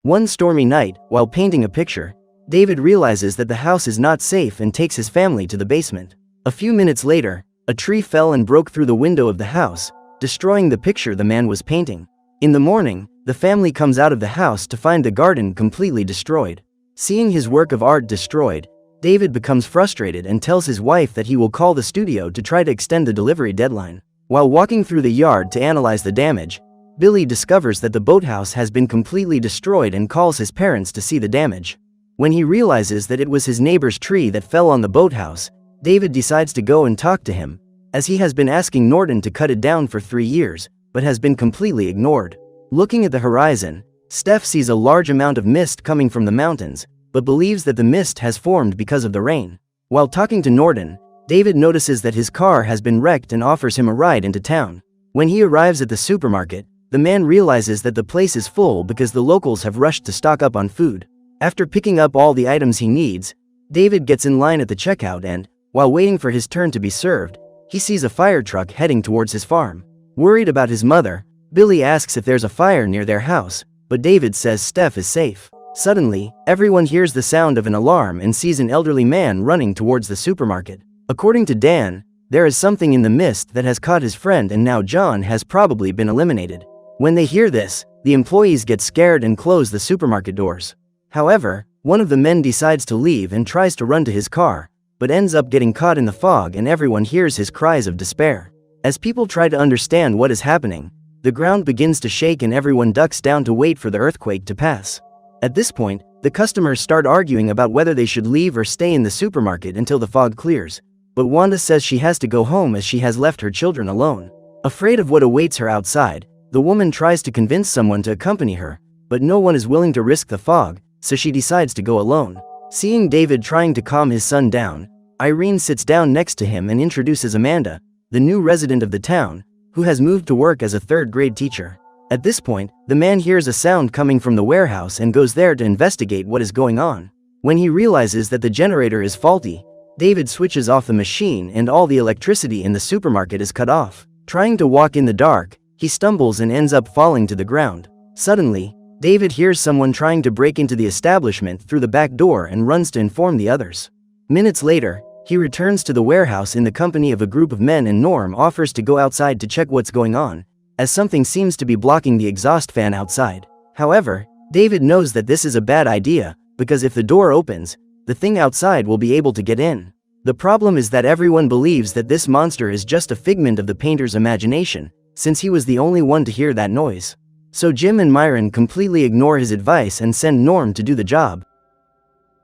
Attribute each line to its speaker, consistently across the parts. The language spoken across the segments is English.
Speaker 1: One stormy night, while painting a picture, David realizes that the house is not safe and takes his family to the basement. A few minutes later, a tree fell and broke through the window of the house, destroying the picture the man was painting. In the morning, the family comes out of the house to find the garden completely destroyed. Seeing his work of art destroyed, David becomes frustrated and tells his wife that he will call the studio to try to extend the delivery deadline. While walking through the yard to analyze the damage, Billy discovers that the boathouse has been completely destroyed and calls his parents to see the damage. When he realizes that it was his neighbor's tree that fell on the boathouse, David decides to go and talk to him, as he has been asking Norton to cut it down for 3 years, but has been completely ignored. Looking at the horizon, Steph sees a large amount of mist coming from the mountains, but believes that the mist has formed because of the rain. While talking to Norton, David notices that his car has been wrecked and offers him a ride into town. When he arrives at the supermarket, the man realizes that the place is full because the locals have rushed to stock up on food. After picking up all the items he needs, David gets in line at the checkout and, while waiting for his turn to be served, he sees a fire truck heading towards his farm. Worried about his mother, Billy asks if there's a fire near their house, but David says Steph is safe. Suddenly, everyone hears the sound of an alarm and sees an elderly man running towards the supermarket. According to Dan, there is something in the mist that has caught his friend and now John has probably been eliminated. When they hear this, the employees get scared and close the supermarket doors. However, one of the men decides to leave and tries to run to his car, but ends up getting caught in the fog and everyone hears his cries of despair. As people try to understand what is happening, the ground begins to shake and everyone ducks down to wait for the earthquake to pass. At this point, the customers start arguing about whether they should leave or stay in the supermarket until the fog clears, but Wanda says she has to go home as she has left her children alone. Afraid of what awaits her outside, the woman tries to convince someone to accompany her, but no one is willing to risk the fog, so she decides to go alone. Seeing David trying to calm his son down, Irene sits down next to him and introduces Amanda, the new resident of the town, who has moved to work as a third-grade teacher. At this point, the man hears a sound coming from the warehouse and goes there to investigate what is going on. When he realizes that the generator is faulty, David switches off the machine and all the electricity in the supermarket is cut off. Trying to walk in the dark, he stumbles and ends up falling to the ground. Suddenly, David hears someone trying to break into the establishment through the back door and runs to inform the others. Minutes later, he returns to the warehouse in the company of a group of men and Norm offers to go outside to check what's going on, as something seems to be blocking the exhaust fan outside. However, David knows that this is a bad idea, because if the door opens, the thing outside will be able to get in. The problem is that everyone believes that this monster is just a figment of the painter's imagination, since he was the only one to hear that noise. So Jim and Myron completely ignore his advice and send Norm to do the job.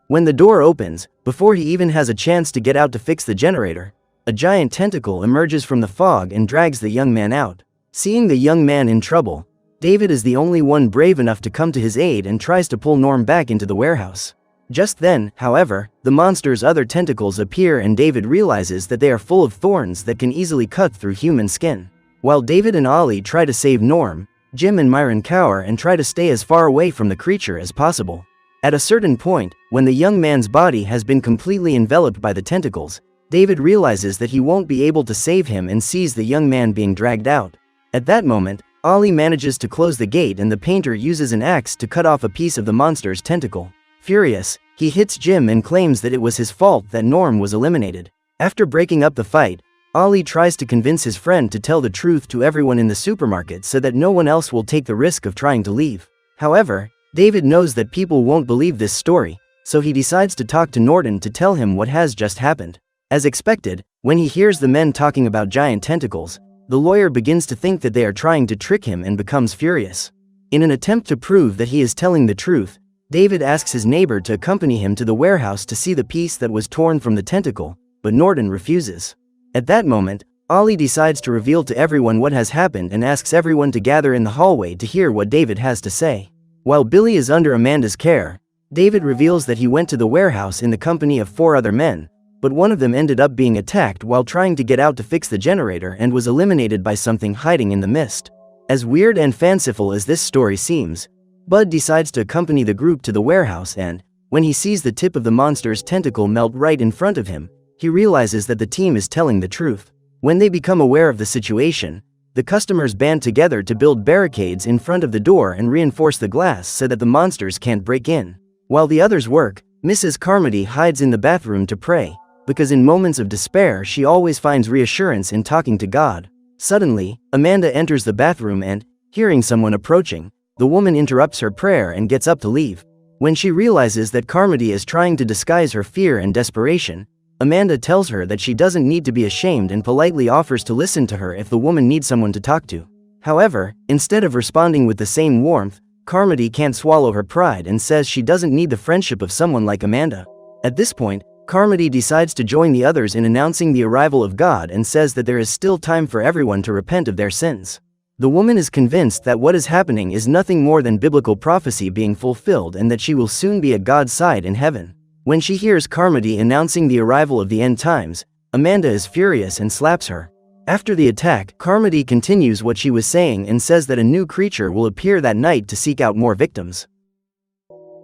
Speaker 1: When the door opens, before he even has a chance to get out to fix the generator, a giant tentacle emerges from the fog and drags the young man out. Seeing the young man in trouble, David is the only one brave enough to come to his aid and tries to pull Norm back into the warehouse. Just then, however, the monster's other tentacles appear and David realizes that they are full of thorns that can easily cut through human skin. While David and Ollie try to save Norm, Jim and Myron cower and try to stay as far away from the creature as possible. At a certain point, when the young man's body has been completely enveloped by the tentacles, David realizes that he won't be able to save him and sees the young man being dragged out. At that moment, Ollie manages to close the gate and the painter uses an axe to cut off a piece of the monster's tentacle. Furious, he hits Jim and claims that it was his fault that Norm was eliminated. After breaking up the fight, Ollie tries to convince his friend to tell the truth to everyone in the supermarket so that no one else will take the risk of trying to leave. However, David knows that people won't believe this story, so he decides to talk to Norton to tell him what has just happened. As expected, when he hears the men talking about giant tentacles, the lawyer begins to think that they are trying to trick him and becomes furious. In an attempt to prove that he is telling the truth, David asks his neighbor to accompany him to the warehouse to see the piece that was torn from the tentacle, but Norton refuses. At that moment, Ollie decides to reveal to everyone what has happened and asks everyone to gather in the hallway to hear what David has to say. While Billy is under Amanda's care, David reveals that he went to the warehouse in the company of 4 other men, but one of them ended up being attacked while trying to get out to fix the generator and was eliminated by something hiding in the mist. As weird and fanciful as this story seems, Bud decides to accompany the group to the warehouse and, when he sees the tip of the monster's tentacle melt right in front of him, he realizes that the team is telling the truth. When they become aware of the situation, the customers band together to build barricades in front of the door and reinforce the glass so that the monsters can't break in. While the others work, Mrs. Carmody hides in the bathroom to pray, because in moments of despair she always finds reassurance in talking to God. Suddenly, Amanda enters the bathroom and, hearing someone approaching, the woman interrupts her prayer and gets up to leave. When she realizes that Carmody is trying to disguise her fear and desperation, Amanda tells her that she doesn't need to be ashamed and politely offers to listen to her if the woman needs someone to talk to. However, instead of responding with the same warmth, Carmody can't swallow her pride and says she doesn't need the friendship of someone like Amanda. At this point, Carmody decides to join the others in announcing the arrival of God and says that there is still time for everyone to repent of their sins. The woman is convinced that what is happening is nothing more than biblical prophecy being fulfilled and that she will soon be at God's side in heaven. When she hears Carmody announcing the arrival of the end times, Amanda is furious and slaps her. After the attack, Carmody continues what she was saying and says that a new creature will appear that night to seek out more victims.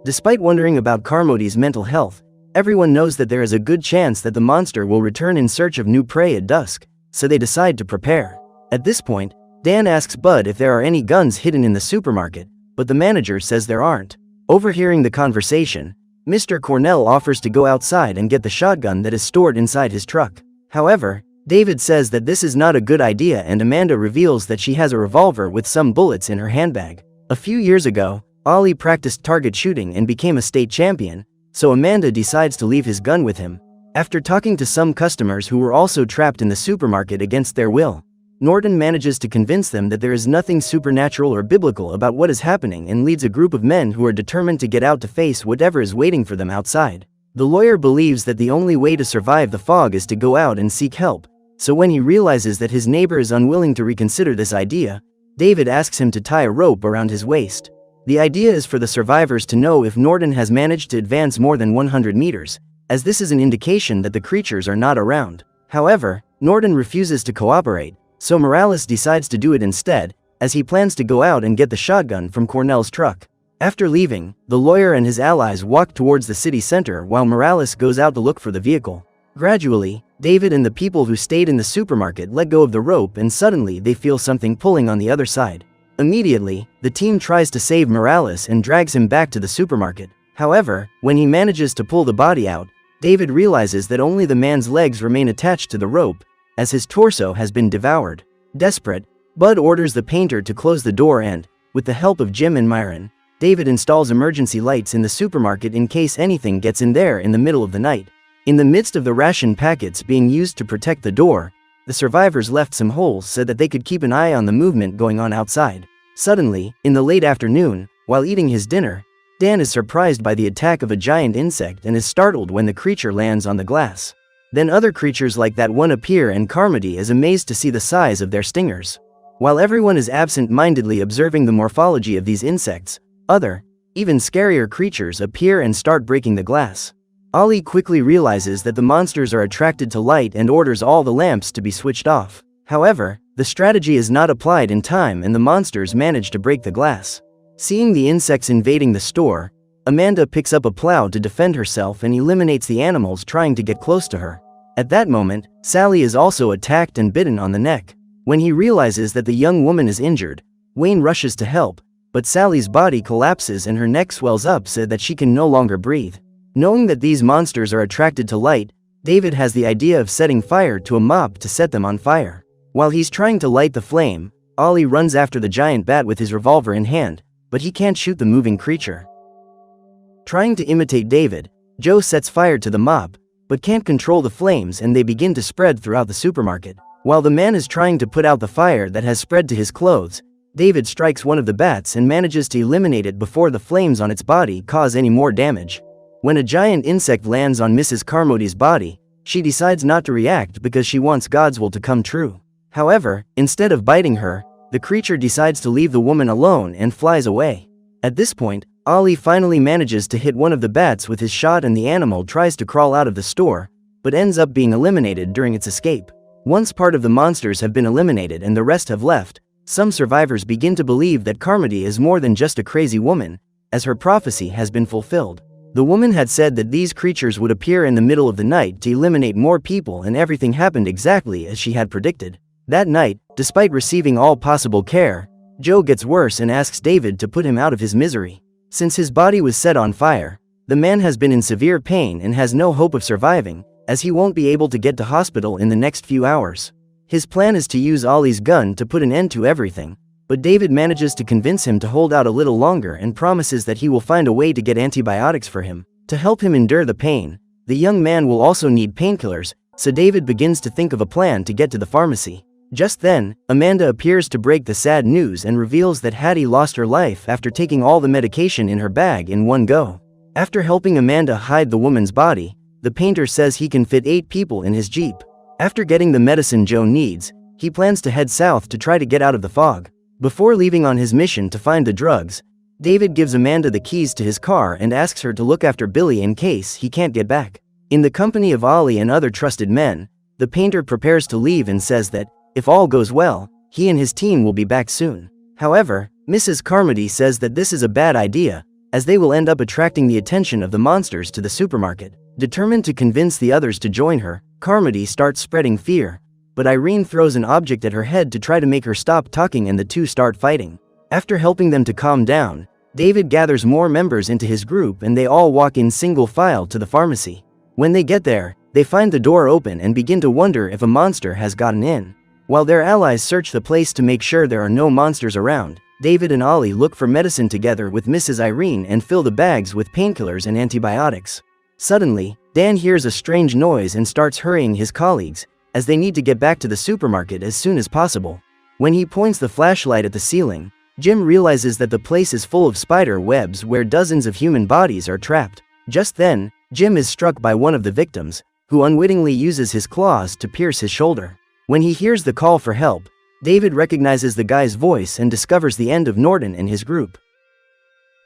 Speaker 1: Despite wondering about Carmody's mental health, everyone knows that there is a good chance that the monster will return in search of new prey at dusk, so they decide to prepare. At this point, Dan asks Bud if there are any guns hidden in the supermarket, but the manager says there aren't. Overhearing the conversation, Mr. Cornell offers to go outside and get the shotgun that is stored inside his truck. However, David says that this is not a good idea and Amanda reveals that she has a revolver with some bullets in her handbag. A few years ago, Ollie practiced target shooting and became a state champion, so Amanda decides to leave his gun with him. After talking to some customers who were also trapped in the supermarket against their will, Norton manages to convince them that there is nothing supernatural or biblical about what is happening and leads a group of men who are determined to get out to face whatever is waiting for them outside. The lawyer believes that the only way to survive the fog is to go out and seek help, so when he realizes that his neighbor is unwilling to reconsider this idea, David asks him to tie a rope around his waist. The idea is for the survivors to know if Norton has managed to advance more than 100 meters, as this is an indication that the creatures are not around. However, Norton refuses to cooperate, so Morales decides to do it instead, as he plans to go out and get the shotgun from Cornell's truck. After leaving, the lawyer and his allies walk towards the city center while Morales goes out to look for the vehicle. Gradually, David and the people who stayed in the supermarket let go of the rope and suddenly they feel something pulling on the other side. Immediately, the team tries to save Morales and drags him back to the supermarket. However, when he manages to pull the body out, David realizes that only the man's legs remain attached to the rope, as his torso has been devoured. Desperate, Bud orders the painter to close the door and, with the help of Jim and Myron, David installs emergency lights in the supermarket in case anything gets in there in the middle of the night. In the midst of the ration packets being used to protect the door, the survivors left some holes so that they could keep an eye on the movement going on outside. Suddenly, in the late afternoon, while eating his dinner, Dan is surprised by the attack of a giant insect and is startled when the creature lands on the glass. Then other creatures like that one appear and Carmody is amazed to see the size of their stingers. While everyone is absent-mindedly observing the morphology of these insects, other, even scarier creatures appear and start breaking the glass. Ollie quickly realizes that the monsters are attracted to light and orders all the lamps to be switched off. However, the strategy is not applied in time and the monsters manage to break the glass. Seeing the insects invading the store, Amanda picks up a plow to defend herself and eliminates the animals trying to get close to her. At that moment, Sally is also attacked and bitten on the neck. When he realizes that the young woman is injured, Wayne rushes to help, but Sally's body collapses and her neck swells up so that she can no longer breathe. Knowing that these monsters are attracted to light, David has the idea of setting fire to a mop to set them on fire. While he's trying to light the flame, Ollie runs after the giant bat with his revolver in hand, but he can't shoot the moving creature. Trying to imitate David, Joe sets fire to the mop, but can't control the flames and they begin to spread throughout the supermarket. While the man is trying to put out the fire that has spread to his clothes, David strikes one of the bats and manages to eliminate it before the flames on its body cause any more damage. When a giant insect lands on Mrs. Carmody's body, she decides not to react because she wants God's will to come true. However, instead of biting her, the creature decides to leave the woman alone and flies away. At this point, Ollie finally manages to hit one of the bats with his shot and the animal tries to crawl out of the store, but ends up being eliminated during its escape. Once part of the monsters have been eliminated and the rest have left, some survivors begin to believe that Carmody is more than just a crazy woman, as her prophecy has been fulfilled. The woman had said that these creatures would appear in the middle of the night to eliminate more people and everything happened exactly as she had predicted. That night, despite receiving all possible care, Joe gets worse and asks David to put him out of his misery. Since his body was set on fire, the man has been in severe pain and has no hope of surviving, as he won't be able to get to hospital in the next few hours. His plan is to use Ollie's gun to put an end to everything, but David manages to convince him to hold out a little longer and promises that he will find a way to get antibiotics for him, to help him endure the pain. The young man will also need painkillers, so David begins to think of a plan to get to the pharmacy. Just then, Amanda appears to break the sad news and reveals that Hattie lost her life after taking all the medication in her bag in one go. After helping Amanda hide the woman's body, the painter says he can fit 8 people in his Jeep. After getting the medicine Joe needs, he plans to head south to try to get out of the fog. Before leaving on his mission to find the drugs, David gives Amanda the keys to his car and asks her to look after Billy in case he can't get back. In the company of Ollie and other trusted men, the painter prepares to leave and says that, if all goes well, he and his team will be back soon. However, Mrs. Carmody says that this is a bad idea, as they will end up attracting the attention of the monsters to the supermarket. Determined to convince the others to join her, Carmody starts spreading fear, but Irene throws an object at her head to try to make her stop talking and the two start fighting. After helping them to calm down, David gathers more members into his group and they all walk in single file to the pharmacy. When they get there, they find the door open and begin to wonder if a monster has gotten in. While their allies search the place to make sure there are no monsters around, David and Ollie look for medicine together with Mrs. Irene and fill the bags with painkillers and antibiotics. Suddenly, Dan hears a strange noise and starts hurrying his colleagues, as they need to get back to the supermarket as soon as possible. When he points the flashlight at the ceiling, Jim realizes that the place is full of spider webs where dozens of human bodies are trapped. Just then, Jim is struck by one of the victims, who unwittingly uses his claws to pierce his shoulder. When he hears the call for help, David recognizes the guy's voice and discovers the end of Norton and his group.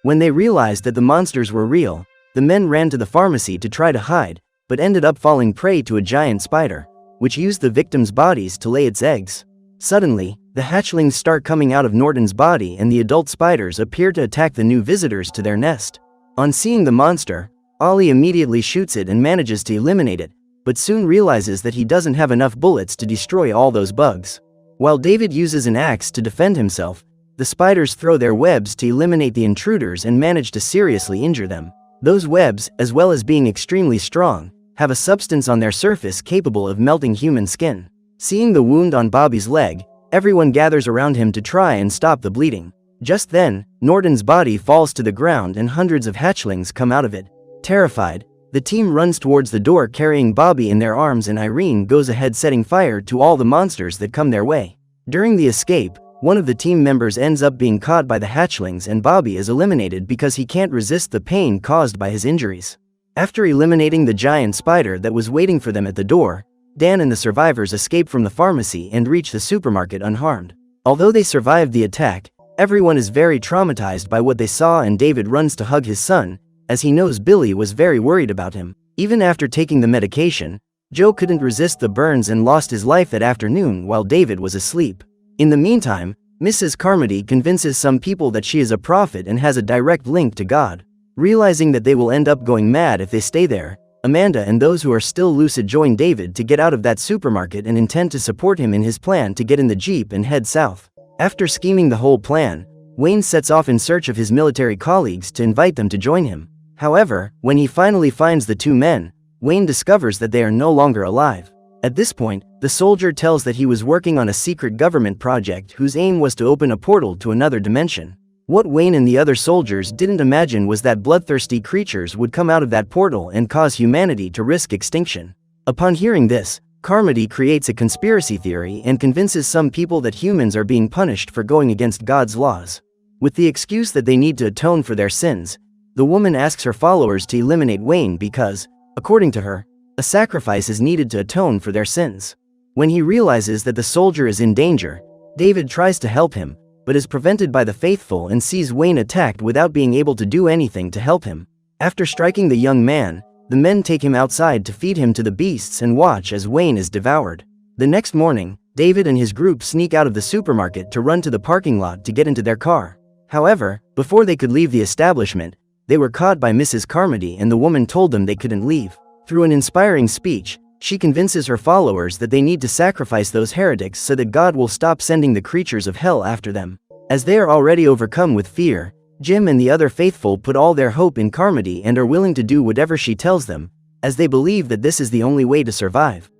Speaker 1: When they realized that the monsters were real, the men ran to the pharmacy to try to hide, but ended up falling prey to a giant spider, which used the victims' bodies to lay its eggs. Suddenly, the hatchlings start coming out of Norton's body and the adult spiders appear to attack the new visitors to their nest. On seeing the monster, Ollie immediately shoots it and manages to eliminate it, but soon realizes that he doesn't have enough bullets to destroy all those bugs. While David uses an axe to defend himself, the spiders throw their webs to eliminate the intruders and manage to seriously injure them. Those webs, as well as being extremely strong, have a substance on their surface capable of melting human skin. Seeing the wound on Bobby's leg, everyone gathers around him to try and stop the bleeding. Just then, Norton's body falls to the ground and hundreds of hatchlings come out of it. Terrified, the team runs towards the door carrying Bobby in their arms and Irene goes ahead setting fire to all the monsters that come their way. During the escape, one of the team members ends up being caught by the hatchlings and Bobby is eliminated because he can't resist the pain caused by his injuries. After eliminating the giant spider that was waiting for them at the door, Dan and the survivors escape from the pharmacy and reach the supermarket unharmed. Although they survived the attack, everyone is very traumatized by what they saw and David runs to hug his son, as he knows Billy was very worried about him. Even after taking the medication, Joe couldn't resist the burns and lost his life that afternoon while David was asleep. In the meantime, Mrs. Carmody convinces some people that she is a prophet and has a direct link to God. Realizing that they will end up going mad if they stay there, Amanda and those who are still lucid join David to get out of that supermarket and intend to support him in his plan to get in the Jeep and head south. After scheming the whole plan, Wayne sets off in search of his military colleagues to invite them to join him. However, when he finally finds the two men, Wayne discovers that they are no longer alive. At this point, the soldier tells that he was working on a secret government project whose aim was to open a portal to another dimension. What Wayne and the other soldiers didn't imagine was that bloodthirsty creatures would come out of that portal and cause humanity to risk extinction. Upon hearing this, Carmody creates a conspiracy theory and convinces some people that humans are being punished for going against God's laws. With the excuse that they need to atone for their sins, the woman asks her followers to eliminate Wayne because, according to her, a sacrifice is needed to atone for their sins. When he realizes that the soldier is in danger, David tries to help him, but is prevented by the faithful and sees Wayne attacked without being able to do anything to help him. After striking the young man, the men take him outside to feed him to the beasts and watch as Wayne is devoured. The next morning, David and his group sneak out of the supermarket to run to the parking lot to get into their car. However, before they could leave the establishment, they were caught by Mrs. Carmody and the woman told them they couldn't leave. Through an inspiring speech, She convinces her followers that they need to sacrifice those heretics so that God will stop sending the creatures of hell after them. As they are already overcome with fear, Jim and the other faithful put all their hope in Carmody and are willing to do whatever she tells them, as they believe that this is the only way to survive.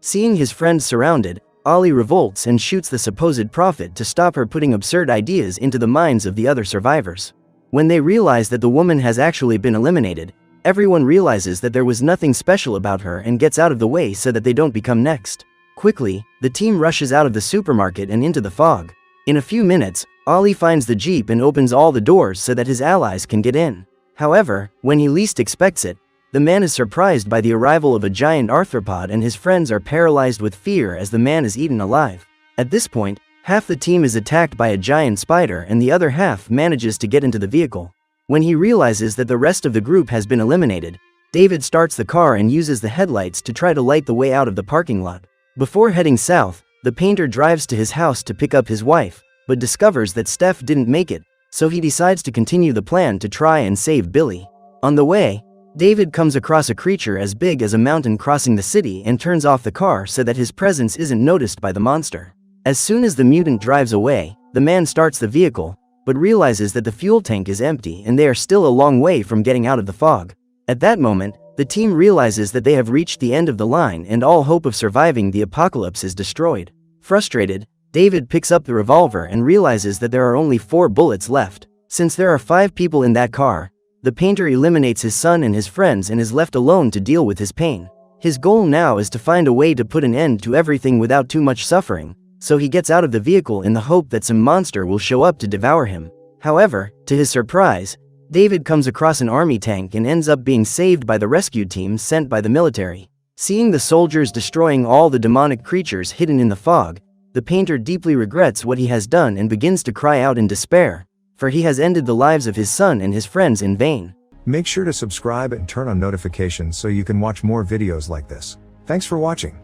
Speaker 1: Seeing his friends surrounded, Ollie revolts and shoots the supposed prophet to stop her putting absurd ideas into the minds of the other survivors. When they realize that the woman has actually been eliminated, everyone realizes that there was nothing special about her and gets out of the way so that they don't become next. Quickly, the team rushes out of the supermarket and into the fog. In a few minutes, Ollie finds the jeep and opens all the doors so that his allies can get in. However, when he least expects it, the man is surprised by the arrival of a giant arthropod and his friends are paralyzed with fear as the man is eaten alive. At this point, half the team is attacked by a giant spider and the other half manages to get into the vehicle. When he realizes that the rest of the group has been eliminated, David starts the car and uses the headlights to try to light the way out of the parking lot. Before heading south, the painter drives to his house to pick up his wife, but discovers that Steph didn't make it, so he decides to continue the plan to try and save Billy. On the way, David comes across a creature as big as a mountain crossing the city and turns off the car so that his presence isn't noticed by the monster. As soon as the mutant drives away, the man starts the vehicle, but realizes that the fuel tank is empty and they are still a long way from getting out of the fog. At that moment, the team realizes that they have reached the end of the line and all hope of surviving the apocalypse is destroyed. Frustrated, David picks up the revolver and realizes that there are only 4 bullets left. Since there are 5 people in that car, the painter eliminates his son and his friends and is left alone to deal with his pain. His goal now is to find a way to put an end to everything without too much suffering, so he gets out of the vehicle in the hope that some monster will show up to devour him. However, to his surprise, David comes across an army tank and ends up being saved by the rescue team sent by the military. Seeing the soldiers destroying all the demonic creatures hidden in the fog, the painter deeply regrets what he has done and begins to cry out in despair, for he has ended the lives of his son and his friends in vain.
Speaker 2: Make sure to subscribe and turn on notifications so you can watch more videos like this. Thanks for watching.